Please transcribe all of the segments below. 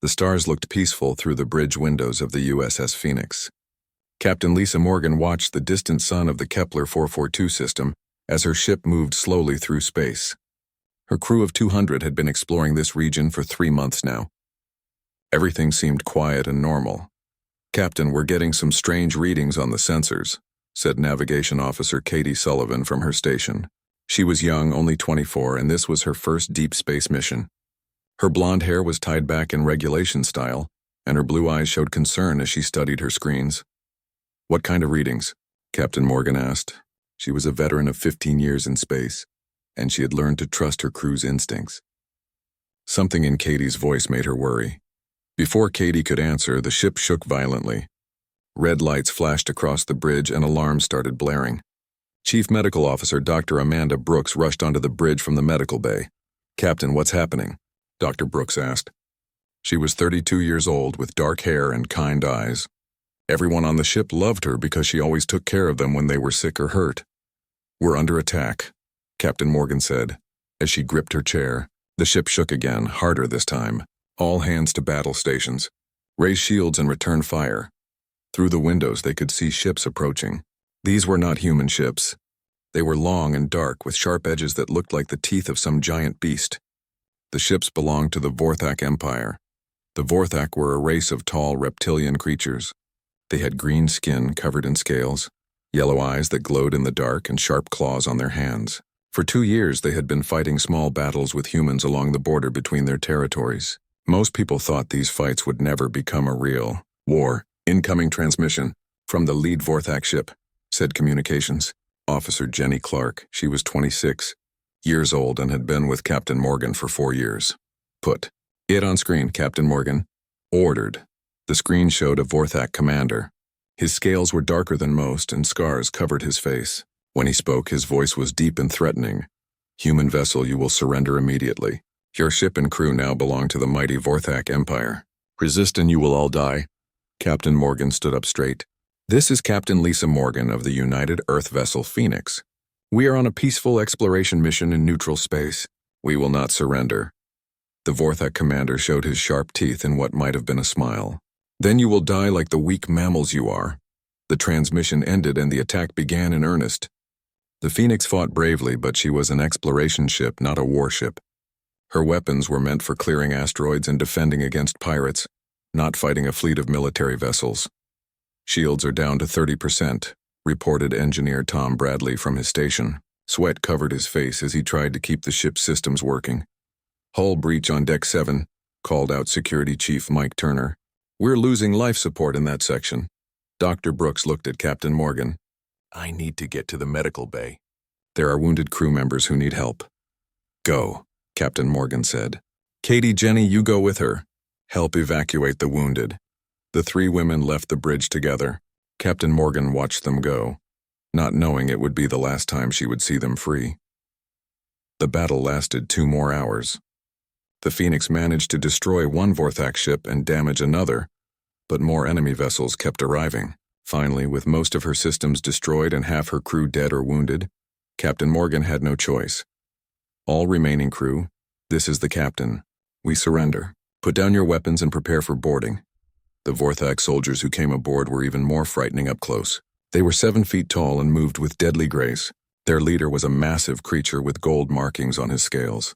The stars looked peaceful through the bridge windows of the USS Phoenix. Captain Lisa Morgan watched the distant sun of the Kepler 442 system as her ship moved slowly through space. Her crew of 200 had been exploring this region for 3 months now. Everything seemed quiet and normal. "Captain, we're getting some strange readings on the sensors," said Navigation Officer Katie Sullivan from her station. She was young, only 24, and this was her first deep space mission. Her blonde hair was tied back in regulation style, and her blue eyes showed concern as she studied her screens. "What kind of readings?" Captain Morgan asked. She was a veteran of 15 years in space, and she had learned to trust her crew's instincts. Something in Katie's voice made her worry. Before Katie could answer, the ship shook violently. Red lights flashed across the bridge and alarms started blaring. Chief Medical Officer Dr. Amanda Brooks rushed onto the bridge from the medical bay. "Captain, what's happening?" Dr. Brooks asked. She was 32 years old with dark hair and kind eyes. Everyone on the ship loved her because she always took care of them when they were sick or hurt. "We're under attack," Captain Morgan said. As she gripped her chair, the ship shook again, harder this time. "All hands to battle stations. Raise shields and return fire." Through the windows they could see ships approaching. These were not human ships. They were long and dark with sharp edges that looked like the teeth of some giant beast. The ships belonged to the Vorthak Empire. The Vorthak were a race of tall reptilian creatures. They had green skin covered in scales, yellow eyes that glowed in the dark, and sharp claws on their hands. For 2 years they had been fighting small battles with humans along the border between their territories. Most people thought these fights would never become a real war. "Incoming transmission from the lead Vorthak ship," said Communications Officer Jenny Clark. She was 26 years old and had been with Captain Morgan for 4 years. "Put it on screen, Captain Morgan." Ordered. The screen showed a Vorthak commander. His scales were darker than most, and scars covered his face. When he spoke, his voice was deep and threatening. "Human vessel, you will surrender immediately. Your ship and crew now belong to the mighty Vorthak Empire. Resist and you will all die." Captain Morgan stood up straight. "This is Captain Lisa Morgan of the United Earth vessel Phoenix. We are on a peaceful exploration mission in neutral space. We will not surrender." The Vorthak commander showed his sharp teeth in what might have been a smile. "Then you will die like the weak mammals you are." The transmission ended and the attack began in earnest. The Phoenix fought bravely, but she was an exploration ship, not a warship. Her weapons were meant for clearing asteroids and defending against pirates, not fighting a fleet of military vessels. "Shields are down to 30%, reported engineer Tom Bradley from his station. Sweat covered his face as he tried to keep the ship's systems working. "Hull breach on Deck 7, called out Security Chief Mike Turner. "We're losing life support in that section." Dr. Brooks looked at Captain Morgan. "I need to get to the medical bay. There are wounded crew members who need help." "Go," Captain Morgan said. "Katie, Jenny, you go with her. Help evacuate the wounded." The 3 women left the bridge together. Captain Morgan watched them go, not knowing it would be the last time she would see them free. The battle lasted 2 more hours. The Phoenix managed to destroy one Vorthak ship and damage another, but more enemy vessels kept arriving. Finally, with most of her systems destroyed and half her crew dead or wounded, Captain Morgan had no choice. "All remaining crew, this is the captain. We surrender. Put down your weapons and prepare for boarding." The Vorthak soldiers who came aboard were even more frightening up close. They were 7 feet tall and moved with deadly grace. Their leader was a massive creature with gold markings on his scales.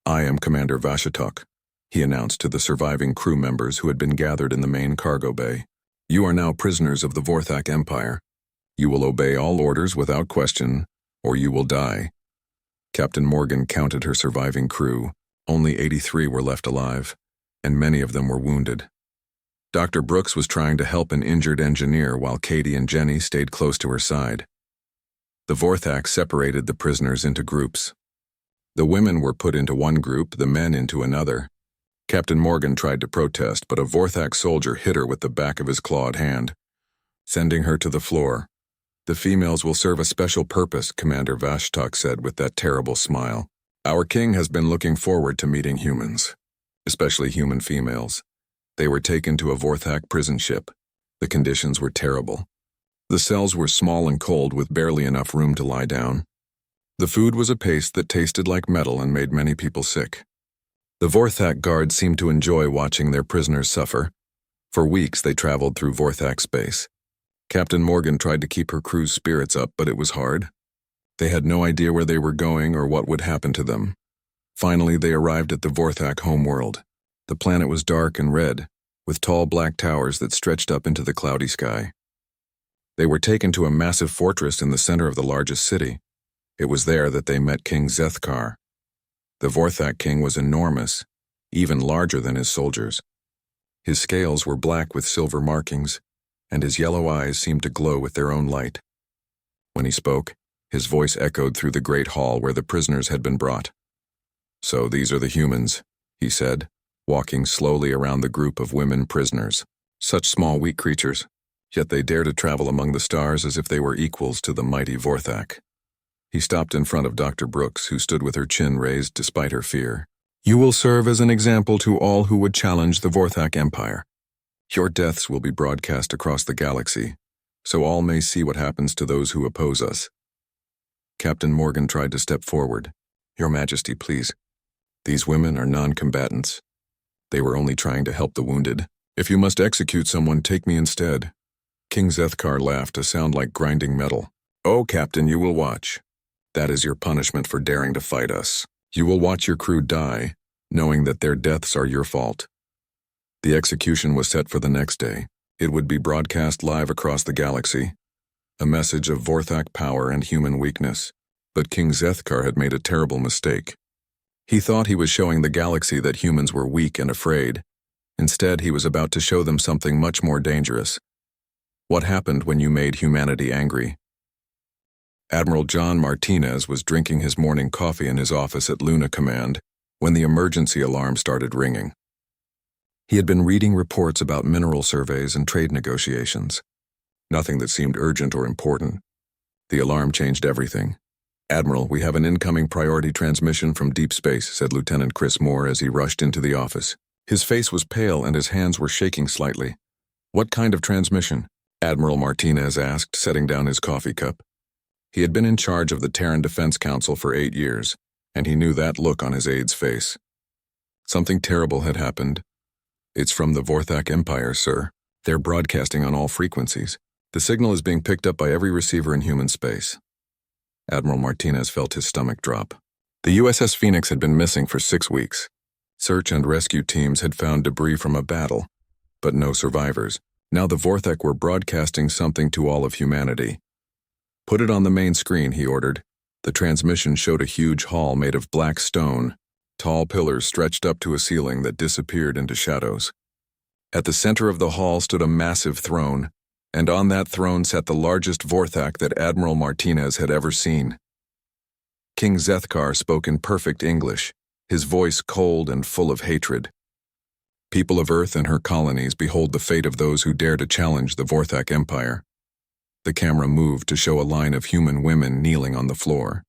"I am Commander Vashatok," he announced to the surviving crew members who had been gathered in the main cargo bay. "You are now prisoners of the Vorthak Empire. You will obey all orders without question, or you will die." Captain Morgan counted her surviving crew. Only 83 were left alive, and many of them were wounded. Dr. Brooks was trying to help an injured engineer while Katie and Jenny stayed close to her side. The Vorthak separated the prisoners into groups. The women were put into one group, the men into another. Captain Morgan tried to protest, but a Vorthak soldier hit her with the back of his clawed hand, sending her to the floor. "The females will serve a special purpose," Commander Vashtok said with that terrible smile. "Our king has been looking forward to meeting humans, especially human females." They were taken to a Vorthak prison ship. The conditions were terrible. The cells were small and cold with barely enough room to lie down. The food was a paste that tasted like metal and made many people sick. The Vorthak guards seemed to enjoy watching their prisoners suffer. For weeks they traveled through Vorthak space. Captain Morgan tried to keep her crew's spirits up, but it was hard. They had no idea where they were going or what would happen to them. Finally, they arrived at the Vorthak homeworld. The planet was dark and red, with tall black towers that stretched up into the cloudy sky. They were taken to a massive fortress in the center of the largest city. It was there that they met King Zethkar. The Vorthak king was enormous, even larger than his soldiers. His scales were black with silver markings, and his yellow eyes seemed to glow with their own light. When he spoke, his voice echoed through the great hall where the prisoners had been brought. "So these are the humans," he said, walking slowly around the group of women prisoners. Such small, weak creatures, yet they dare to travel among the stars as if they were equals to the mighty Vorthak. He stopped in front of Dr. Brooks, who stood with her chin raised despite her fear. "You will serve as an example to all who would challenge the Vorthak Empire. Your deaths will be broadcast across the galaxy, so all may see what happens to those who oppose us." Captain Morgan tried to step forward. "Your Majesty, please. These women are non-combatants. They were only trying to help the wounded. If you must execute someone, take me instead." King Zethkar laughed, a sound like grinding metal. "Oh, Captain, you will watch. That is your punishment for daring to fight us. You will watch your crew die, knowing that their deaths are your fault." The execution was set for the next day. It would be broadcast live across the galaxy, a message of Vorthak power and human weakness. But King Zethkar had made a terrible mistake. He thought he was showing the galaxy that humans were weak and afraid. Instead, he was about to show them something much more dangerous. What happened when you made humanity angry? Admiral John Martinez was drinking his morning coffee in his office at Luna Command when the emergency alarm started ringing. He had been reading reports about mineral surveys and trade negotiations. Nothing that seemed urgent or important. The alarm changed everything. "Admiral, we have an incoming priority transmission from deep space," said Lieutenant Chris Moore as he rushed into the office. His face was pale and his hands were shaking slightly. "What kind of transmission?" Admiral Martinez asked, setting down his coffee cup. He had been in charge of the Terran Defense Council for 8 years, and he knew that look on his aide's face. "Something terrible had happened. It's from the Vorthak Empire, sir. They're broadcasting on all frequencies. The signal is being picked up by every receiver in human space." Admiral Martinez felt his stomach drop. The USS Phoenix had been missing for 6 weeks. Search and rescue teams had found debris from a battle, but no survivors. Now the Vorthak were broadcasting something to all of humanity. "Put it on the main screen," he ordered. The transmission showed a huge hall made of black stone. Tall pillars stretched up to a ceiling that disappeared into shadows. At the center of the hall stood a massive throne, and on that throne sat the largest Vorthak that Admiral Martinez had ever seen. King Zethkar spoke in perfect English, his voice cold and full of hatred. "People of Earth and her colonies, behold the fate of those who dare to challenge the Vorthak Empire." The camera moved to show a line of human women kneeling on the floor.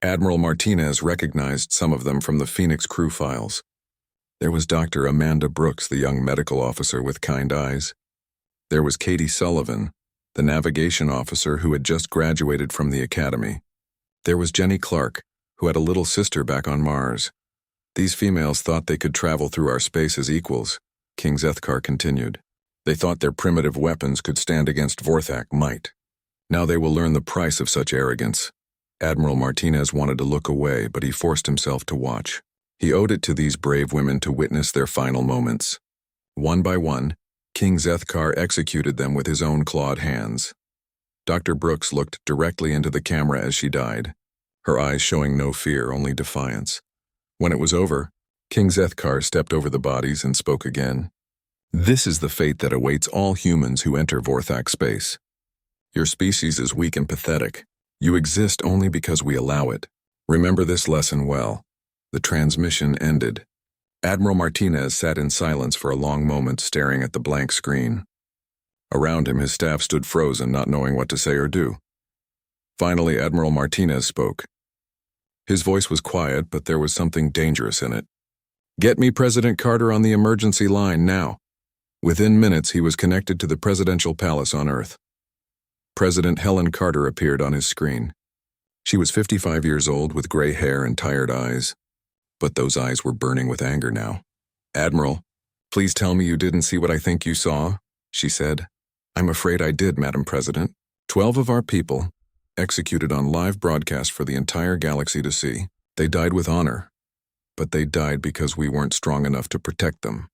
Admiral Martinez recognized some of them from the Phoenix crew files. There was Dr. Amanda Brooks, the young medical officer with kind eyes. There was Katie Sullivan, the navigation officer who had just graduated from the academy. There was Jenny Clark, who had a little sister back on Mars. "These females thought they could travel through our space as equals," King Zethkar continued. "They thought their primitive weapons could stand against Vorthak might. Now they will learn the price of such arrogance." Admiral Martinez wanted to look away, but he forced himself to watch. He owed it to these brave women to witness their final moments. One by one, King Zethkar executed them with his own clawed hands. Dr. Brooks looked directly into the camera as she died, her eyes showing no fear, only defiance. When it was over, King Zethkar stepped over the bodies and spoke again. "This is the fate that awaits all humans who enter Vorthak space. Your species is weak and pathetic. You exist only because we allow it. Remember this lesson well." The transmission ended. Admiral Martinez sat in silence for a long moment, staring at the blank screen. Around him, his staff stood frozen, not knowing what to say or do. Finally, Admiral Martinez spoke. His voice was quiet, but there was something dangerous in it. "Get me President Carter on the emergency line now." Within minutes, he was connected to the presidential palace on Earth. President Helen Carter appeared on his screen. She was 55 years old with gray hair and tired eyes. but those eyes were burning with anger now. "Admiral, please tell me you didn't see what I think you saw," she said. "I'm afraid I did, Madam President. 12 of our people, executed on live broadcast for the entire galaxy to see. They died with honor, but they died because we weren't strong enough to protect them."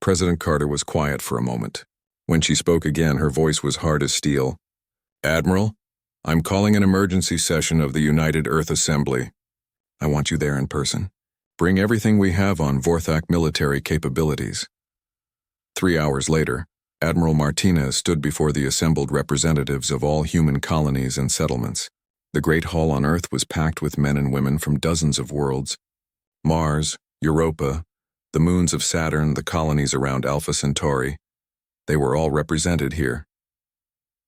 President Carter was quiet for a moment. When she spoke again, her voice was hard as steel. "Admiral, I'm calling an emergency session of the United Earth Assembly. I want you there in person. Bring everything we have on Vorthak military capabilities." 3 hours later, Admiral Martinez stood before the assembled representatives of all human colonies and settlements. The great hall on Earth was packed with men and women from dozens of worlds. Mars, Europa, the moons of Saturn, the colonies around Alpha Centauri. They were all represented here.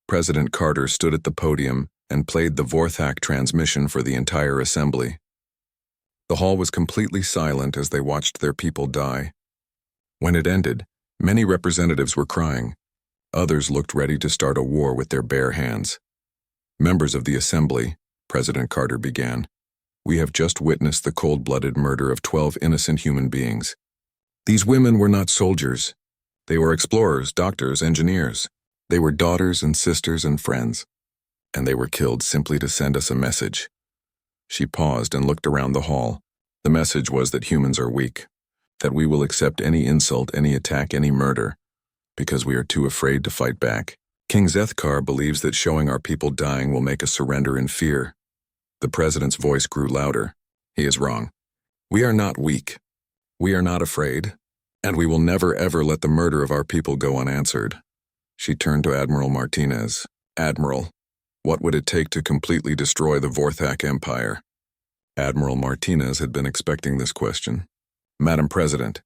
President Carter stood at the podium and played the Vorthak transmission for the entire assembly. The hall was completely silent as they watched their people die. When it ended, many representatives were crying. Others looked ready to start a war with their bare hands. "Members of the Assembly," President Carter began, "we have just witnessed the cold-blooded murder of 12 innocent human beings. These women were not soldiers. They were explorers, doctors, engineers. They were daughters and sisters and friends. And they were killed simply to send us a message." She paused and looked around the hall. The message was that humans are weak, that we will accept any insult, any attack, any murder, because we are too afraid to fight back. King Zethkar believes that showing our people dying will make us surrender in fear. The president's voice grew louder. He is wrong. We are not weak. We are not afraid, and we will never ever let the murder of our people go unanswered. She turned to Admiral Martinez. "Admiral, what would it take to completely destroy the Vorthak Empire?" Admiral Martinez had been expecting this question. "Madam President,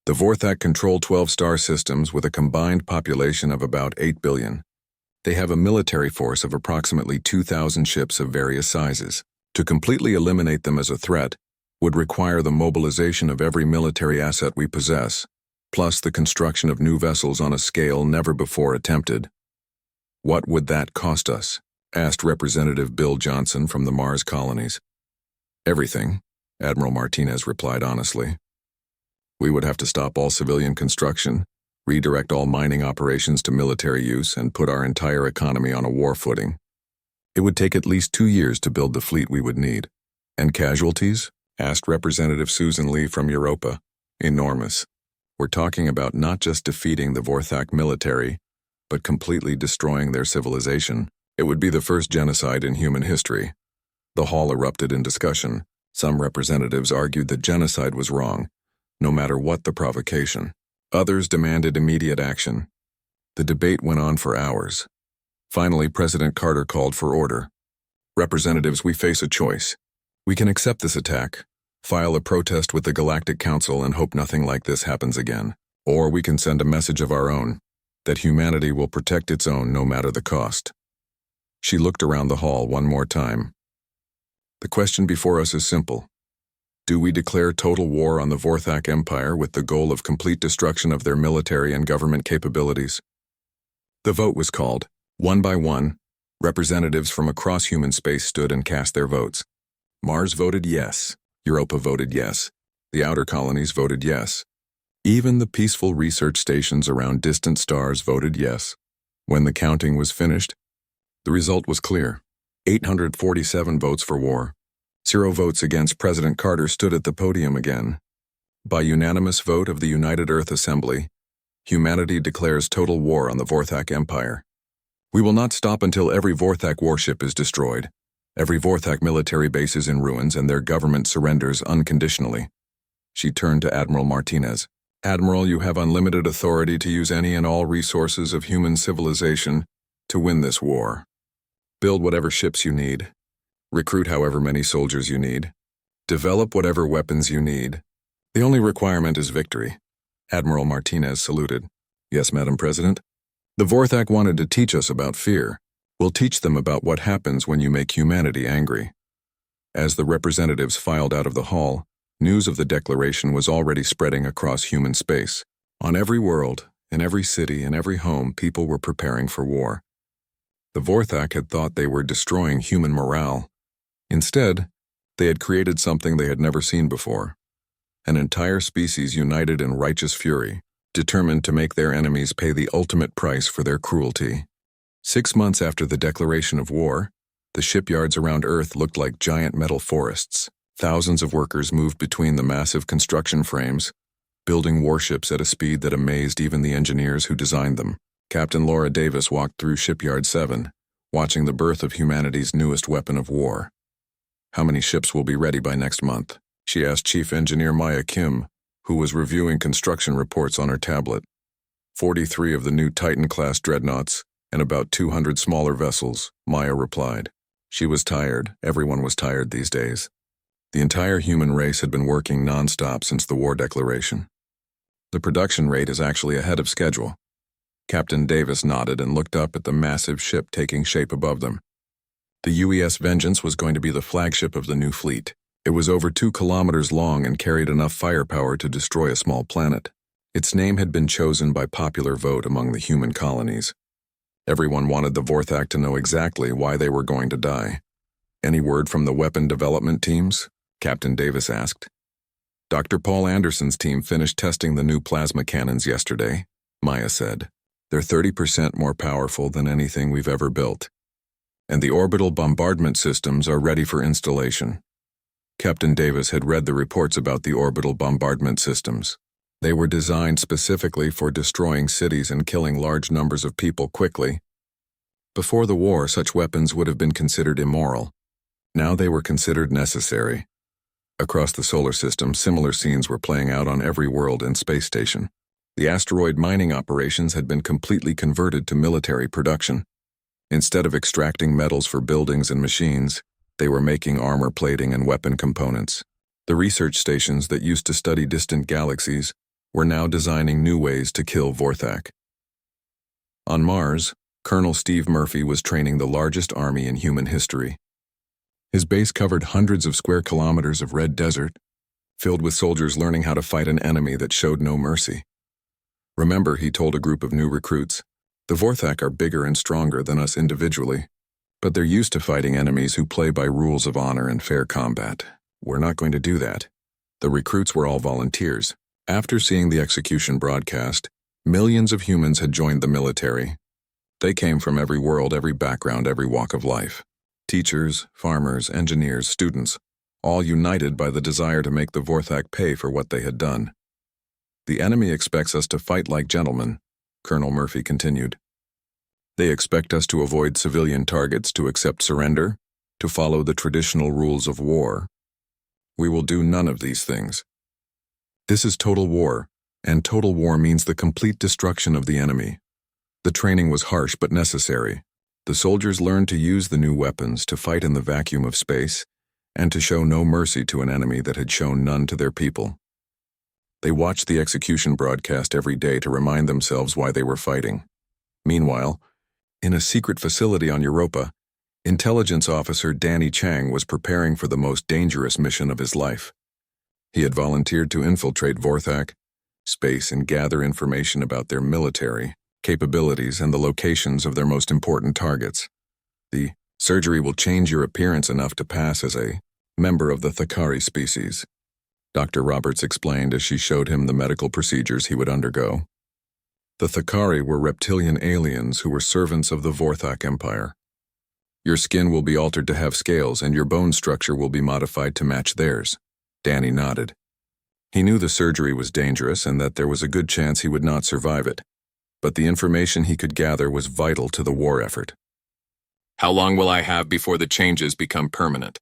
the Vorthak control 12 star systems with a combined population of about 8 billion. They have a military force of approximately 2,000 ships of various sizes. To completely eliminate them as a threat would require the mobilization of every military asset we possess, plus the construction of new vessels on a scale never before attempted." "What would that cost us?" asked Representative Bill Johnson from the Mars colonies. "Everything," Admiral Martinez replied honestly. "We would have to stop all civilian construction, redirect all mining operations to military use, and put our entire economy on a war footing. It would take at least 2 years to build the fleet we would need." "And casualties?" asked Representative Susan Lee from Europa. "Enormous. We're talking about not just defeating the Vorthak military, but completely destroying their civilization. It would be the first genocide in human history." The hall erupted in discussion. Some representatives argued that genocide was wrong, no matter what the provocation. Others demanded immediate action. The debate went on for hours. Finally, President Carter called for order. "Representatives, we face a choice. We can accept this attack, file a protest with the Galactic Council and hope nothing like this happens again. Or we can send a message of our own, that humanity will protect its own no matter the cost." She looked around the hall one more time. "The question before us is simple. Do we declare total war on the Vorthak Empire with the goal of complete destruction of their military and government capabilities?" The vote was called. One by one, representatives from across human space stood and cast their votes. Mars voted yes. Europa voted yes. The outer colonies voted yes. Even the peaceful research stations around distant stars voted yes. When the counting was finished, the result was clear. 847 votes for war. 0 votes against. President Carter stood at the podium again. "By unanimous vote of the United Earth Assembly, humanity declares total war on the Vorthak Empire. We will not stop until every Vorthak warship is destroyed, every Vorthak military base is in ruins, and their government surrenders unconditionally." She turned to Admiral Martinez. "Admiral, you have unlimited authority to use any and all resources of human civilization to win this war. Build whatever ships you need. Recruit however many soldiers you need. Develop whatever weapons you need. The only requirement is victory." Admiral Martinez saluted. "Yes, Madam President. The Vorthak wanted to teach us about fear. We'll teach them about what happens when you make humanity angry." As the representatives filed out of the hall, news of the declaration was already spreading across human space. On every world, in every city, in every home, people were preparing for war. The Vorthak had thought they were destroying human morale. Instead, They had created something they had never seen before. An entire species united in righteous fury, determined to make their enemies pay the ultimate price for their cruelty. 6 months after the declaration of war, the shipyards around Earth looked like giant metal forests. Thousands of workers moved between the massive construction frames, building warships at a speed that amazed even the engineers who designed them. Captain Laura Davis walked through Shipyard 7, watching the birth of humanity's newest weapon of war. "How many ships will be ready by next month?" she asked Chief Engineer Maya Kim, who was reviewing construction reports on her tablet. 43 of the new Titan-class dreadnoughts and about 200 smaller vessels, Maya replied. She was tired. Everyone was tired these days. The entire human race had been working non-stop since the war declaration. "The production rate is actually ahead of schedule." Captain Davis nodded and looked up at the massive ship taking shape above them. The UES Vengeance was going to be the flagship of the new fleet. It was over 2 kilometers long and carried enough firepower to destroy a small planet. Its name had been chosen by popular vote among the human colonies. Everyone wanted the Vorthak to know exactly why they were going to die. "Any word from the weapon development teams?" Captain Davis asked. "Dr. Paul Anderson's team finished testing the new plasma cannons yesterday," Maya said. "They're 30% more powerful than anything we've ever built. And the orbital bombardment systems are ready for installation." Captain Davis had read the reports about the orbital bombardment systems. They were designed specifically for destroying cities and killing large numbers of people quickly. Before the war, such weapons would have been considered immoral. Now they were considered necessary. Across the solar system, similar scenes were playing out on every world and space station. The asteroid mining operations had been completely converted to military production. Instead of extracting metals for buildings and machines, they were making armor plating and weapon components. The research stations that used to study distant galaxies were now designing new ways to kill Vorthak. On Mars, Colonel Steve Murphy was training the largest army in human history. His base covered hundreds of square kilometers of red desert, filled with soldiers learning how to fight an enemy that showed no mercy. "Remember," he told a group of new recruits, "the Vorthak are bigger and stronger than us individually, but they're used to fighting enemies who play by rules of honor and fair combat. We're not going to do that." The recruits were all volunteers. After seeing the execution broadcast, millions of humans had joined the military. They came from every world, every background, every walk of life. Teachers, farmers, engineers, students, all united by the desire to make the Vorthak pay for what they had done. "The enemy expects us to fight like gentlemen," Colonel Murphy continued. "They expect us to avoid civilian targets, to accept surrender, to follow the traditional rules of war. We will do none of these things. This is total war, and total war means the complete destruction of the enemy." The training was harsh but necessary. The soldiers learned to use the new weapons, to fight in the vacuum of space, and to show no mercy to an enemy that had shown none to their people. They watched the execution broadcast every day to remind themselves why they were fighting. Meanwhile, in a secret facility on Europa, Intelligence Officer Danny Chang was preparing for the most dangerous mission of his life. He had volunteered to infiltrate Vorthak space and gather information about their military capabilities and the locations of their most important targets. "The surgery will change your appearance enough to pass as a member of the Thakari species," Dr. Roberts explained as she showed him the medical procedures he would undergo. The Thakari were reptilian aliens who were servants of the Vorthak Empire. "Your skin will be altered to have scales, and your bone structure will be modified to match theirs." Danny nodded. He knew the surgery was dangerous and that there was a good chance he would not survive it, but the information he could gather was vital to the war effort. "How long will I have before the changes become permanent?"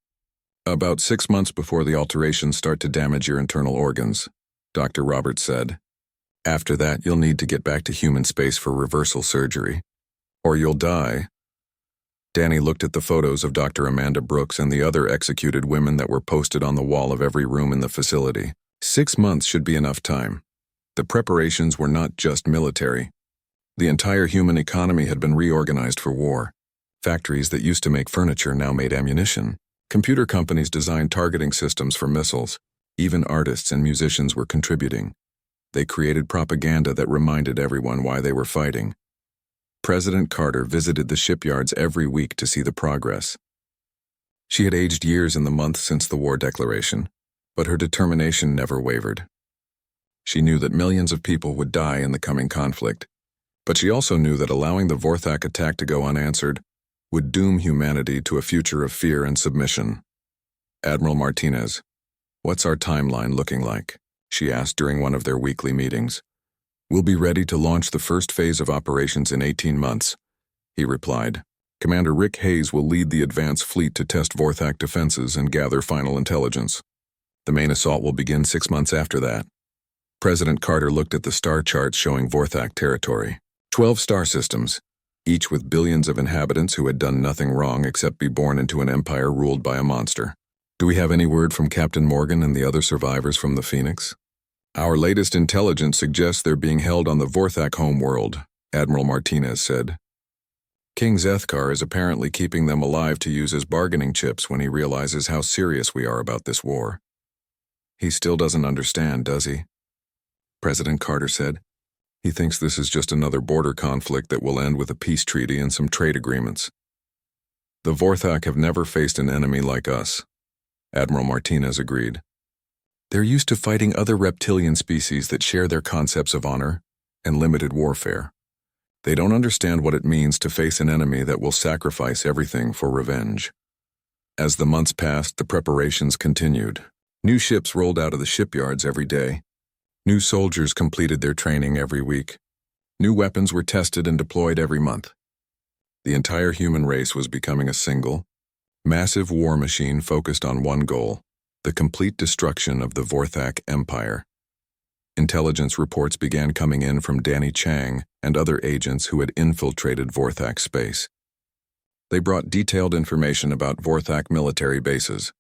"About 6 months before the alterations start to damage your internal organs," Dr. Roberts said. "After that, you'll need to get back to human space for reversal surgery, or you'll die." Danny looked at the photos of Dr. Amanda Brooks and the other executed women that were posted on the wall of every room in the facility. 6 months should be enough time. The preparations were not just military. The entire human economy had been reorganized for war. Factories that used to make furniture now made ammunition. Computer companies designed targeting systems for missiles. Even artists and musicians were contributing. They created propaganda that reminded everyone why they were fighting. President Carter visited the shipyards every week to see the progress. She had aged years in the months since the war declaration, but her determination never wavered. She knew that millions of people would die in the coming conflict, but she also knew that allowing the Vorthak attack to go unanswered would doom humanity to a future of fear and submission. "Admiral Martinez, what's our timeline looking like?" she asked during one of their weekly meetings. "We'll be ready to launch the first phase of operations in 18 months, he replied. "Commander Rick Hayes will lead the advance fleet to test Vorthak defenses and gather final intelligence. The main assault will begin 6 months after that." President Carter looked at the star charts showing Vorthak territory. 12 star systems, each with billions of inhabitants who had done nothing wrong except be born into an empire ruled by a monster. "Do we have any word from Captain Morgan and the other survivors from the Phoenix?" "Our latest intelligence suggests they're being held on the Vorthak homeworld," Admiral Martinez said. "King Zethkar is apparently keeping them alive to use as bargaining chips when he realizes how serious we are about this war." "He still doesn't understand, does he?" President Carter said. "He thinks this is just another border conflict that will end with a peace treaty and some trade agreements." "The Vorthak have never faced an enemy like us," Admiral Martinez agreed. "They're used to fighting other reptilian species that share their concepts of honor and limited warfare. They don't understand what it means to face an enemy that will sacrifice everything for revenge." As the months passed, the preparations continued. New ships rolled out of the shipyards every day. New soldiers completed their training every week. New weapons were tested and deployed every month. The entire human race was becoming a single, massive war machine focused on one goal: the complete destruction of the Vorthak Empire. Intelligence reports began coming in from Danny Chang and other agents who had infiltrated Vorthak space. They brought detailed information about Vorthak military bases,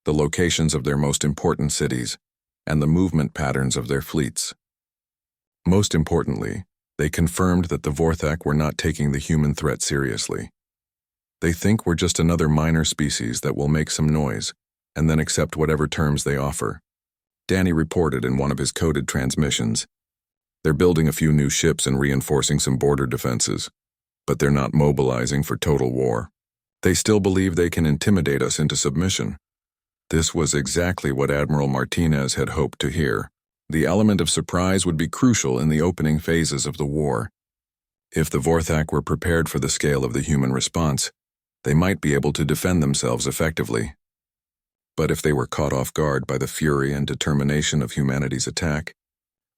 the locations of their most important cities, and the movement patterns of their fleets. Most importantly, they confirmed that the Vorthak were not taking the human threat seriously. "They think we're just another minor species that will make some noise, and then accept whatever terms they offer," Danny reported in one of his coded transmissions. "They're building a few new ships and reinforcing some border defenses, but they're not mobilizing for total war. They still believe they can intimidate us into submission." This was exactly what Admiral Martinez had hoped to hear. The element of surprise would be crucial in the opening phases of the war. If the Vorthak were prepared for the scale of the human response, they might be able to defend themselves effectively. But if they were caught off guard by the fury and determination of humanity's attack,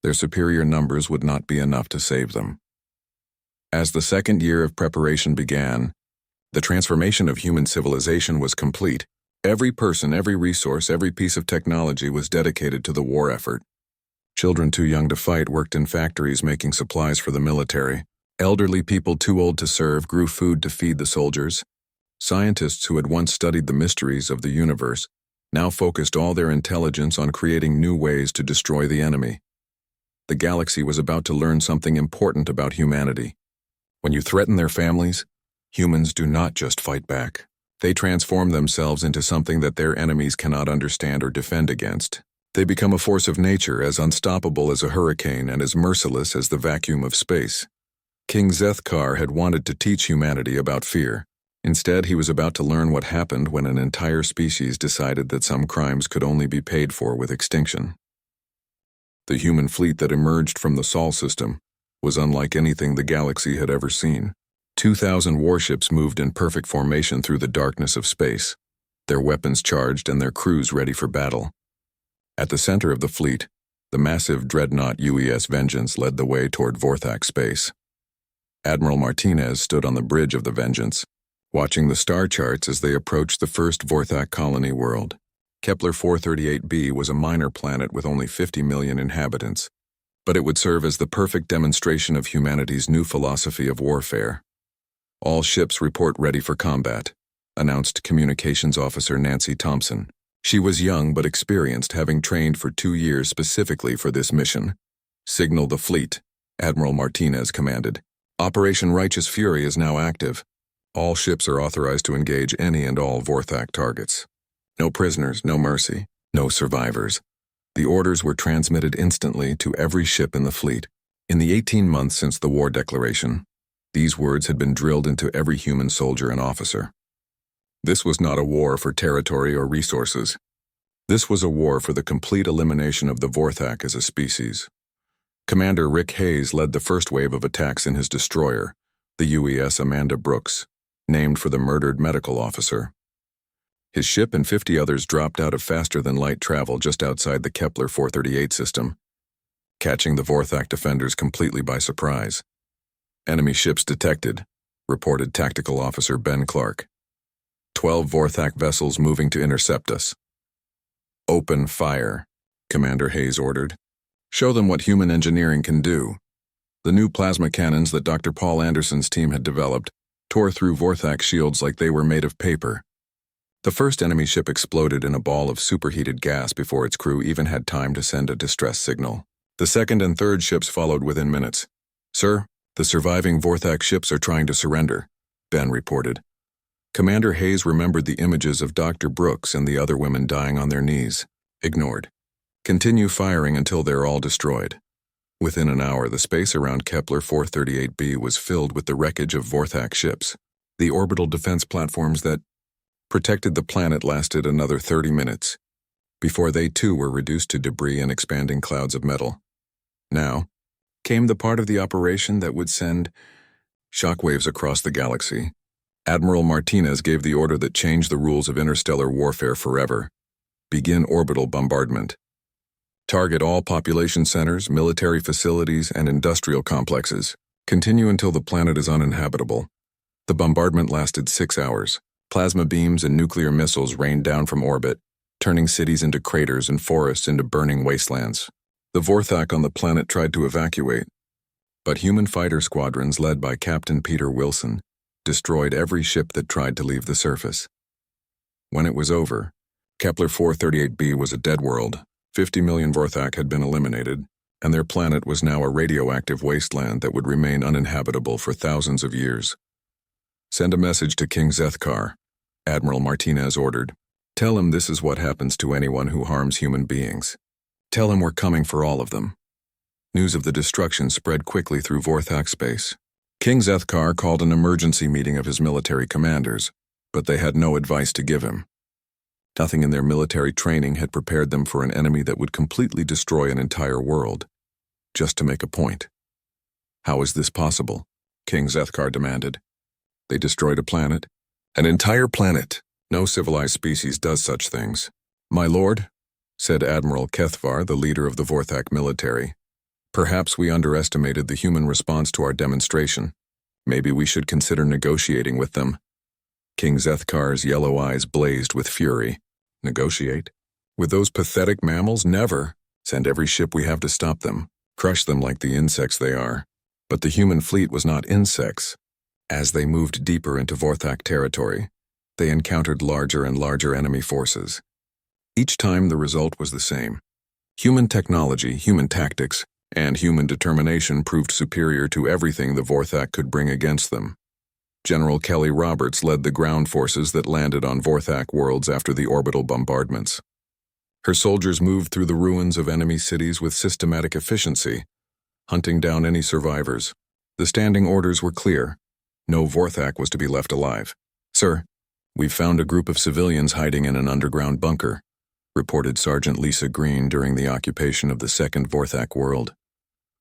their superior numbers would not be enough to save them. As the second year of preparation began, the transformation of human civilization was complete. Every person, every resource, every piece of technology was dedicated to the war effort. Children too young to fight worked in factories making supplies for the military. Elderly people too old to serve grew food to feed the soldiers. Scientists who had once studied the mysteries of the universe now focused all their intelligence on creating new ways to destroy the enemy. The galaxy was about to learn something important about humanity. When you threaten their families, humans do not just fight back. They transform themselves into something that their enemies cannot understand or defend against. They become a force of nature as unstoppable as a hurricane and as merciless as the vacuum of space. King Zethkar had wanted to teach humanity about fear. Instead, he was about to learn what happened when an entire species decided that some crimes could only be paid for with extinction. The human fleet that emerged from the Sol system was unlike anything the galaxy had ever seen. 2,000 warships moved in perfect formation through the darkness of space, their weapons charged and their crews ready for battle. At the center of the fleet, the massive dreadnought UES Vengeance led the way toward Vorthak space. Admiral Martinez stood on the bridge of the Vengeance, watching the star charts as they approached the first Vorthak colony world. Kepler 438b was a minor planet with only 50 million inhabitants, but it would serve as the perfect demonstration of humanity's new philosophy of warfare. "All ships report ready for combat," announced Communications Officer Nancy Thompson. She was young but experienced, having trained for 2 years specifically for this mission. "Signal the fleet," Admiral Martinez commanded. "Operation Righteous Fury is now active. All ships are authorized to engage any and all Vorthak targets. No prisoners, no mercy, no survivors." The orders were transmitted instantly to every ship in the fleet. In the 18 months since the war declaration, these words had been drilled into every human soldier and officer. This was not a war for territory or resources. This was a war for the complete elimination of the Vorthak as a species. Commander Rick Hayes led the first wave of attacks in his destroyer, the UES Amanda Brooks, named for the murdered medical officer. His ship and 50 others dropped out of faster-than-light travel just outside the Kepler 438 system, catching the Vorthak defenders completely by surprise. "Enemy ships detected," reported Tactical Officer Ben Clark. 12 Vorthak vessels moving to intercept us. "Open fire," Commander Hayes ordered. "Show them what human engineering can do." The new plasma cannons that Dr. Paul Anderson's team had developed tore through Vorthak shields like they were made of paper. The first enemy ship exploded in a ball of superheated gas before its crew even had time to send a distress signal. The second and third ships followed within minutes. "Sir, the surviving Vorthak ships are trying to surrender," Ben reported. Commander Hayes remembered the images of Dr. Brooks and the other women dying on their knees. Ignored. "Continue firing until they're all destroyed." Within an hour, the space around Kepler 438b was filled with the wreckage of Vorthak ships. The orbital defense platforms that protected the planet lasted another 30 minutes, before they too were reduced to debris and expanding clouds of metal. Now came the part of the operation that would send shockwaves across the galaxy. Admiral Martinez gave the order that changed the rules of interstellar warfare forever. Begin orbital bombardment. Target all population centers, military facilities, and industrial complexes. Continue until the planet is uninhabitable. The bombardment lasted 6 hours. Plasma beams and nuclear missiles rained down from orbit, turning cities into craters and forests into burning wastelands. The Vorthak on the planet tried to evacuate, but human fighter squadrons led by Captain Peter Wilson destroyed every ship that tried to leave the surface. When it was over, Kepler 438b was a dead world. 50 million Vorthak had been eliminated, and their planet was now a radioactive wasteland that would remain uninhabitable for thousands of years. "Send a message to King Zethkar," Admiral Martinez ordered. "Tell him this is what happens to anyone who harms human beings. Tell him we're coming for all of them." News of the destruction spread quickly through Vorthak space. King Zethkar called an emergency meeting of his military commanders, but they had no advice to give him. Nothing in their military training had prepared them for an enemy that would completely destroy an entire world, just to make a point. "How is this possible?" King Zethkar demanded. "They destroyed a planet? An entire planet. No civilized species does such things." "My lord," said Admiral Kethvar, the leader of the Vorthak military, "perhaps we underestimated the human response to our demonstration. Maybe we should consider negotiating with them." King Zethkar's yellow eyes blazed with fury. "Negotiate? With those pathetic mammals? Never. Send every ship we have to stop them. Crush them like the insects they are." But the human fleet was not insects. As they moved deeper into Vorthak territory, they encountered larger and larger enemy forces. Each time the result was the same. Human technology, human tactics, and human determination proved superior to everything the Vorthak could bring against them. General Kelly Roberts led the ground forces that landed on Vorthak worlds after the orbital bombardments. Her soldiers moved through the ruins of enemy cities with systematic efficiency, hunting down any survivors. The standing orders were clear. No Vorthak was to be left alive. "Sir, we've found a group of civilians hiding in an underground bunker," reported Sergeant Lisa Green during the occupation of the second Vorthak world.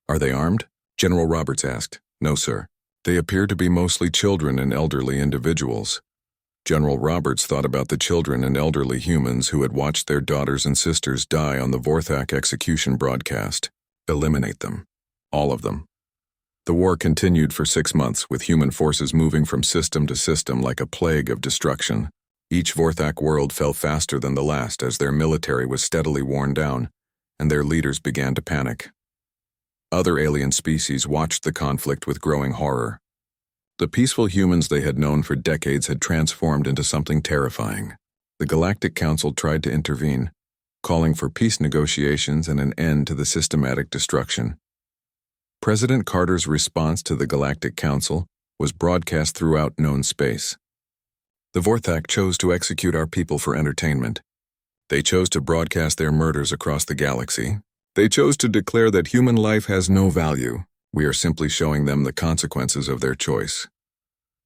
"Are they armed?" General Roberts asked. "No, sir. They appear to be mostly children and elderly individuals." General Roberts thought about the children and elderly humans who had watched their daughters and sisters die on the Vorthak execution broadcast. Eliminate them. All of them. The war continued for 6 months, with human forces moving from system to system like a plague of destruction. Each Vorthak world fell faster than the last as their military was steadily worn down, and their leaders began to panic. Other alien species watched the conflict with growing horror. The peaceful humans they had known for decades had transformed into something terrifying. The Galactic Council tried to intervene, calling for peace negotiations and an end to the systematic destruction. President Carter's response to the Galactic Council was broadcast throughout known space. The Vorthak chose to execute our people for entertainment. They chose to broadcast their murders across the galaxy. They chose to declare that human life has no value. We are simply showing them the consequences of their choice.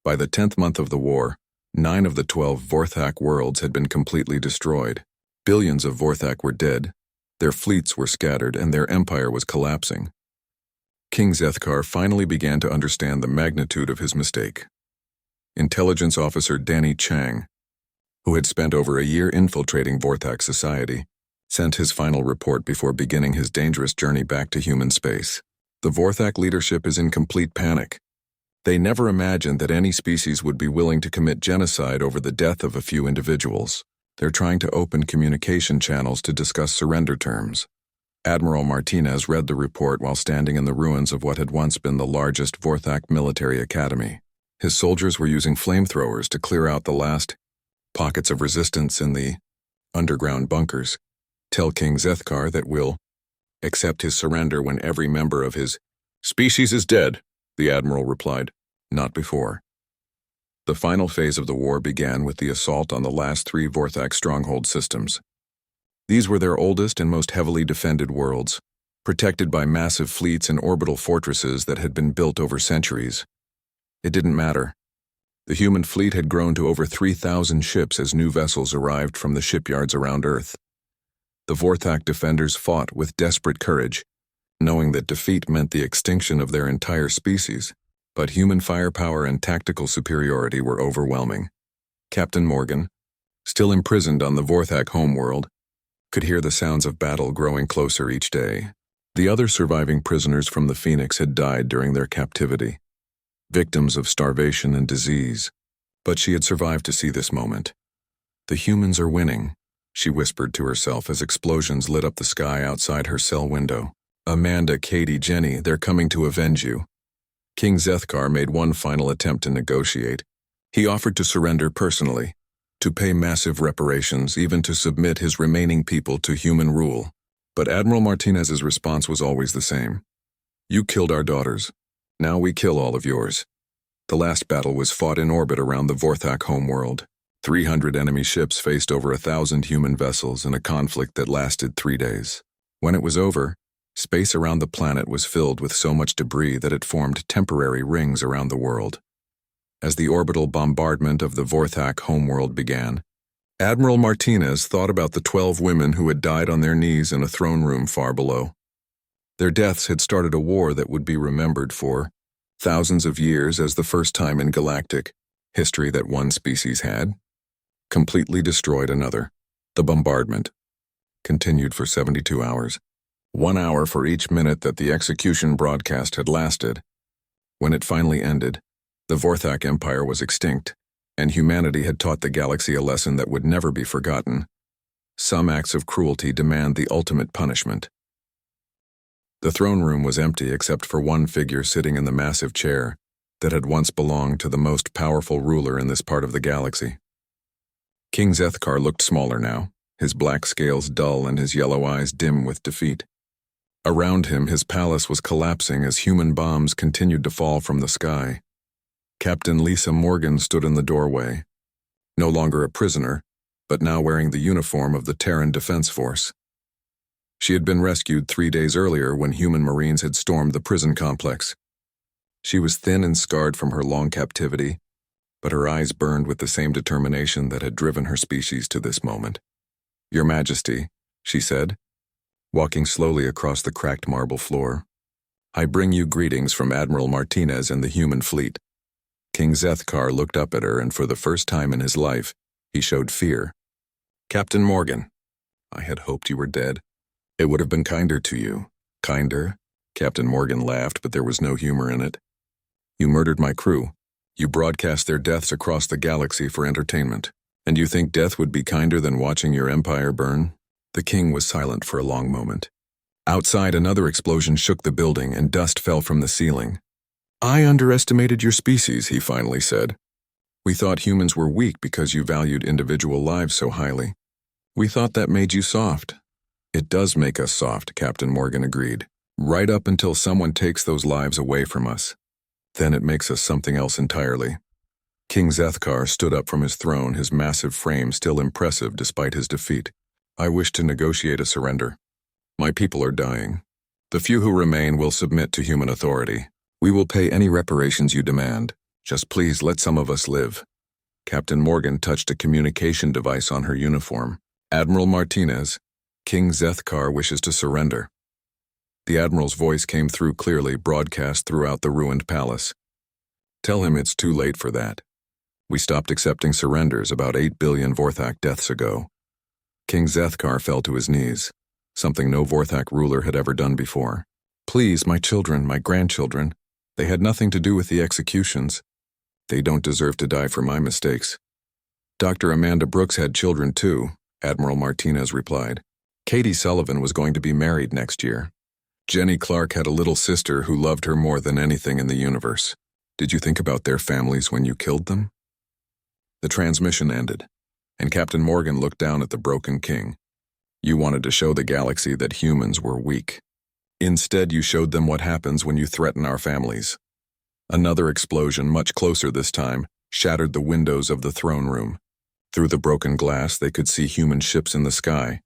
By the 10th month of the war, 9 of the 12 Vorthak worlds had been completely destroyed. Billions of Vorthak were dead, their fleets were scattered, and their empire was collapsing. King Zethkar finally began to understand the magnitude of his mistake. Intelligence officer Danny Chang, who had spent over a year infiltrating Vorthak society, sent his final report before beginning his dangerous journey back to human space. The Vorthak leadership is in complete panic. They never imagined that any species would be willing to commit genocide over the death of a few individuals. They're trying to open communication channels to discuss surrender terms. Admiral Martinez read the report while standing in the ruins of what had once been the largest Vorthak military academy. His soldiers were using flamethrowers to clear out the last pockets of resistance in the underground bunkers. Tell King Zethkar that we'll accept his surrender when every member of his species is dead, the admiral replied. Not before. The final phase of the war began with the assault on the last 3 Vorthak stronghold systems. These were their oldest and most heavily defended worlds, protected by massive fleets and orbital fortresses that had been built over centuries. It didn't matter. The human fleet had grown to over 3,000 ships as new vessels arrived from the shipyards around Earth. The Vorthak defenders fought with desperate courage, knowing that defeat meant the extinction of their entire species, but human firepower and tactical superiority were overwhelming. Captain Morgan, still imprisoned on the Vorthak homeworld, could hear the sounds of battle growing closer each day. The other surviving prisoners from the Phoenix had died during their captivity, victims of starvation and disease, but she had survived to see this moment. The humans are winning, she whispered to herself as explosions lit up the sky outside her cell window. Amanda, Katie, Jenny, they're coming to avenge you. King Zethkar made one final attempt to negotiate. He offered to surrender personally, to pay massive reparations, even to submit his remaining people to human rule. But Admiral Martinez's response was always the same. You killed our daughters. Now we kill all of yours. The last battle was fought in orbit around the Vorthak homeworld. 300 enemy ships faced over 1,000 human vessels in a conflict that lasted 3 days. When it was over, space around the planet was filled with so much debris that it formed temporary rings around the world. As the orbital bombardment of the Vorthak homeworld began, Admiral Martinez thought about the 12 women who had died on their knees in a throne room far below. Their deaths had started a war that would be remembered for thousands of years as the first time in galactic history that one species had completely destroyed another. The bombardment continued for 72 hours. 1 hour for each minute that the execution broadcast had lasted. When it finally ended, the Vorthak Empire was extinct, and humanity had taught the galaxy a lesson that would never be forgotten. Some acts of cruelty demand the ultimate punishment. The throne room was empty except for one figure sitting in the massive chair that had once belonged to the most powerful ruler in this part of the galaxy. King Zethkar looked smaller now, his black scales dull and his yellow eyes dim with defeat. Around him, his palace was collapsing as human bombs continued to fall from the sky. Captain Lisa Morgan stood in the doorway, no longer a prisoner, but now wearing the uniform of the Terran Defense Force. She had been rescued 3 days earlier when human Marines had stormed the prison complex. She was thin and scarred from her long captivity, but her eyes burned with the same determination that had driven her species to this moment. Your Majesty, she said, walking slowly across the cracked marble floor. I bring you greetings from Admiral Martinez and the human fleet. King Zethkar looked up at her, and for the first time in his life, he showed fear. Captain Morgan, I had hoped you were dead. It would have been kinder to you. Kinder? Captain Morgan laughed, but there was no humor in it. You murdered my crew. You broadcast their deaths across the galaxy for entertainment. And you think death would be kinder than watching your empire burn? The king was silent for a long moment. Outside, another explosion shook the building and dust fell from the ceiling. I underestimated your species, he finally said. We thought humans were weak because you valued individual lives so highly. We thought that made you soft. It does make us soft, Captain Morgan agreed. Right up until someone takes those lives away from us. Then it makes us something else entirely. King Zethkar stood up from his throne, his massive frame still impressive despite his defeat. I wish to negotiate a surrender. My people are dying. The few who remain will submit to human authority. We will pay any reparations you demand. Just please let some of us live. Captain Morgan touched a communication device on her uniform. Admiral Martinez, King Zethkar wishes to surrender. The Admiral's voice came through clearly, broadcast throughout the ruined palace. Tell him it's too late for that. We stopped accepting surrenders about 8 billion Vorthak deaths ago. King Zethkar fell to his knees, something no Vorthak ruler had ever done before. Please, my children, my grandchildren, they had nothing to do with the executions. They don't deserve to die for my mistakes. Dr. Amanda Brooks had children too, Admiral Martinez replied. Katie Sullivan was going to be married next year. Jenny Clark had a little sister who loved her more than anything in the universe. Did you think about their families when you killed them? The transmission ended, and Captain Morgan looked down at the broken king. You wanted to show the galaxy that humans were weak. Instead, you showed them what happens when you threaten our families. Another explosion, much closer this time, shattered the windows of the throne room. Through the broken glass, they could see human ships in the sky,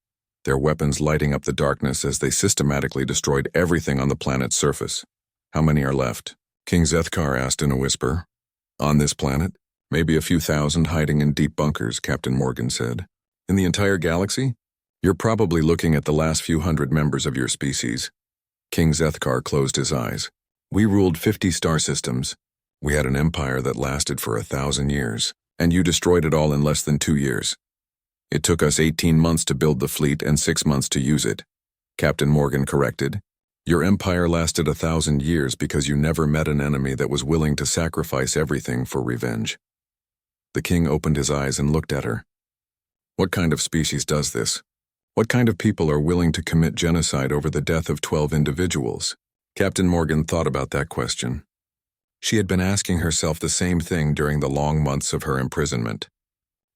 their weapons lighting up the darkness as they systematically destroyed everything on the planet's surface. How many are left? King Zethkar asked in a whisper. On this planet? Maybe a few thousand hiding in deep bunkers, Captain Morgan said. In the entire galaxy? You're probably looking at the last few hundred members of your species. King Zethkar closed his eyes. We ruled 50 star systems. We had an empire that lasted for 1,000 years, and you destroyed it all in less than 2 years. It took us 18 months to build the fleet and 6 months to use it. Captain Morgan corrected. Your empire lasted 1,000 years because you never met an enemy that was willing to sacrifice everything for revenge. The king opened his eyes and looked at her. What kind of species does this? What kind of people are willing to commit genocide over the death of 12 individuals? Captain Morgan thought about that question. She had been asking herself the same thing during the long months of her imprisonment.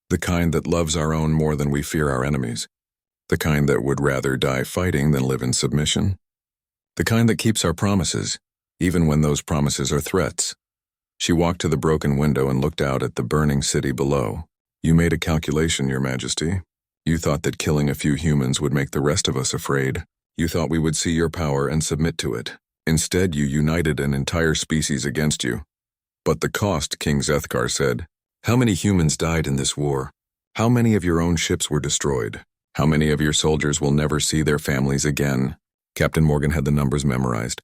The kind that loves our own more than we fear our enemies. The kind that would rather die fighting than live in submission. The kind that keeps our promises, even when those promises are threats. She walked to the broken window and looked out at the burning city below. You made a calculation, Your Majesty. You thought that killing a few humans would make the rest of us afraid. You thought we would see your power and submit to it. Instead, you united an entire species against you. But the cost, King Zethkar said. How many humans died in this war? How many of your own ships were destroyed? How many of your soldiers will never see their families again? Captain Morgan had the numbers memorized.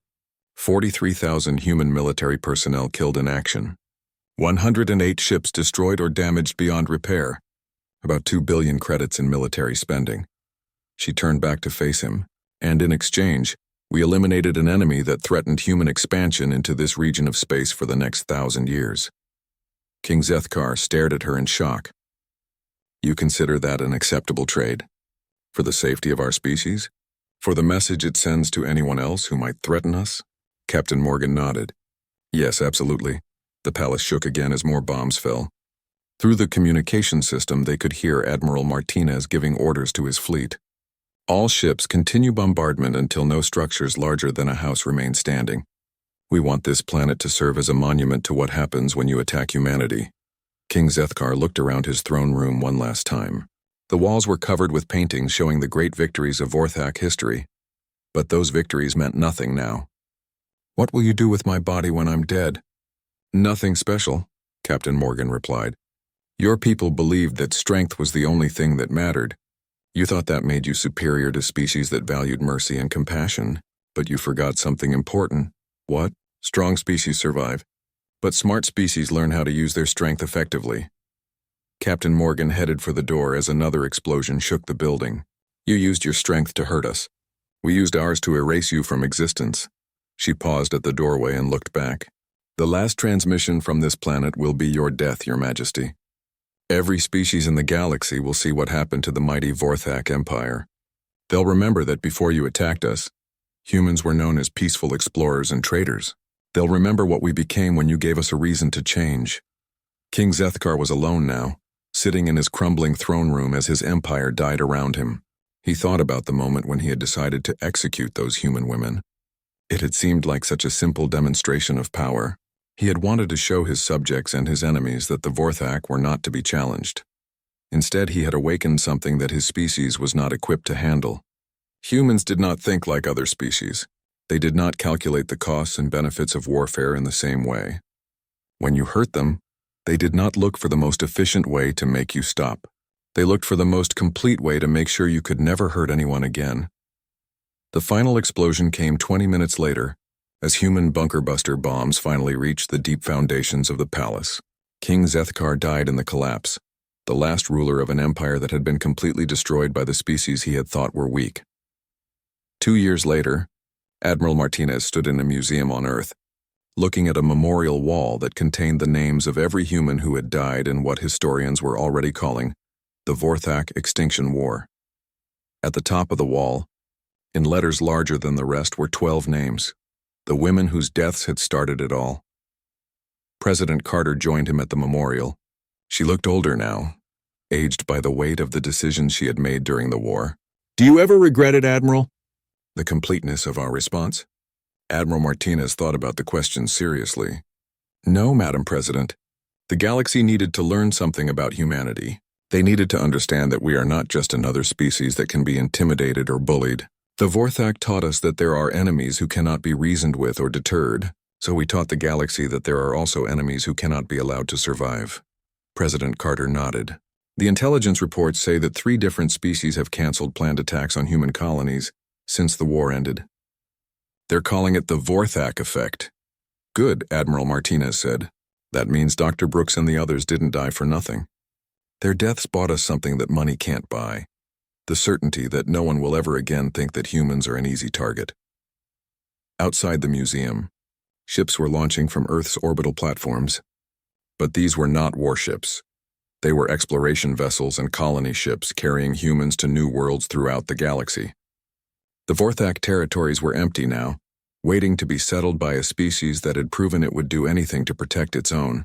43,000 human military personnel killed in action. 108 ships destroyed or damaged beyond repair. About 2 billion credits in military spending. She turned back to face him, and in exchange, we eliminated an enemy that threatened human expansion into this region of space for the next 1,000 years. King Zethkar stared at her in shock. You consider that an acceptable trade? For the safety of our species? For the message it sends to anyone else who might threaten us? Captain Morgan nodded. Yes, absolutely. The palace shook again as more bombs fell. Through the communication system, they could hear Admiral Martinez giving orders to his fleet. All ships continue bombardment until no structures larger than a house remain standing. We want this planet to serve as a monument to what happens when you attack humanity. King Zethkar looked around his throne room one last time. The walls were covered with paintings showing the great victories of Vorthak history. But those victories meant nothing now. What will you do with my body when I'm dead? Nothing special, Captain Morgan replied. Your people believed that strength was the only thing that mattered. You thought that made you superior to species that valued mercy and compassion, but you forgot something important. What? Strong species survive, but smart species learn how to use their strength effectively. Captain Morgan headed for the door as another explosion shook the building. You used your strength to hurt us. We used ours to erase you from existence. She paused at the doorway and looked back. The last transmission from this planet will be your death, Your Majesty. Every species in the galaxy will see what happened to the mighty Vorthak Empire. They'll remember that before you attacked us, humans were known as peaceful explorers and traders. They'll remember what we became when you gave us a reason to change. King Zethkar was alone now, sitting in his crumbling throne room as his empire died around him. He thought about the moment when he had decided to execute those human women. It had seemed like such a simple demonstration of power. He had wanted to show his subjects and his enemies that the Vorthak were not to be challenged. Instead, he had awakened something that his species was not equipped to handle. Humans did not think like other species. They did not calculate the costs and benefits of warfare in the same way. When you hurt them, They did not look for the most efficient way to make you stop. They looked for the most complete way to make sure you could never hurt anyone again. The final explosion came 20 minutes later, as human bunker-buster bombs finally reached the deep foundations of the palace. King Zethkar died in the collapse, the last ruler of an empire that had been completely destroyed by the species he had thought were weak. 2 years later, Admiral Martinez stood in a museum on Earth, looking at a memorial wall that contained the names of every human who had died in what historians were already calling the Vorthak Extinction War. At the top of the wall, in letters larger than the rest, were 12 names, the women whose deaths had started it all. President Carter joined him at the memorial. She looked older now, aged by the weight of the decisions she had made during the war. "Do you ever regret it, Admiral?" The completeness of our response? Admiral Martinez thought about the question seriously. No, Madam President. The galaxy needed to learn something about humanity. They needed to understand that we are not just another species that can be intimidated or bullied. The Vorthak taught us that there are enemies who cannot be reasoned with or deterred, so we taught the galaxy that there are also enemies who cannot be allowed to survive. President Carter nodded. The intelligence reports say that 3 different species have canceled planned attacks on human colonies since the war ended. They're calling it the Vorthak effect. Good, Admiral Martinez said. That means Dr. Brooks and the others didn't die for nothing. Their deaths bought us something that money can't buy. The certainty that no one will ever again think that humans are an easy target. Outside the museum, ships were launching from Earth's orbital platforms. But these were not warships. They were exploration vessels and colony ships carrying humans to new worlds throughout the galaxy. The Vorthak territories were empty now, waiting to be settled by a species that had proven it would do anything to protect its own.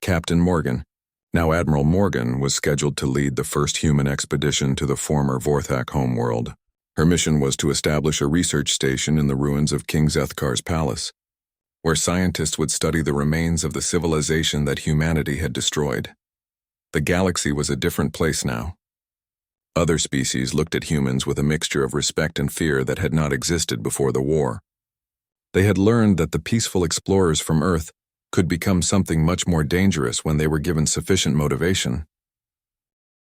Captain Morgan, now Admiral Morgan, was scheduled to lead the first human expedition to the former Vorthak homeworld. Her mission was to establish a research station in the ruins of King Zethkar's palace, where scientists would study the remains of the civilization that humanity had destroyed. The galaxy was a different place now. Other species looked at humans with a mixture of respect and fear that had not existed before the war. They had learned that the peaceful explorers from Earth could become something much more dangerous when they were given sufficient motivation.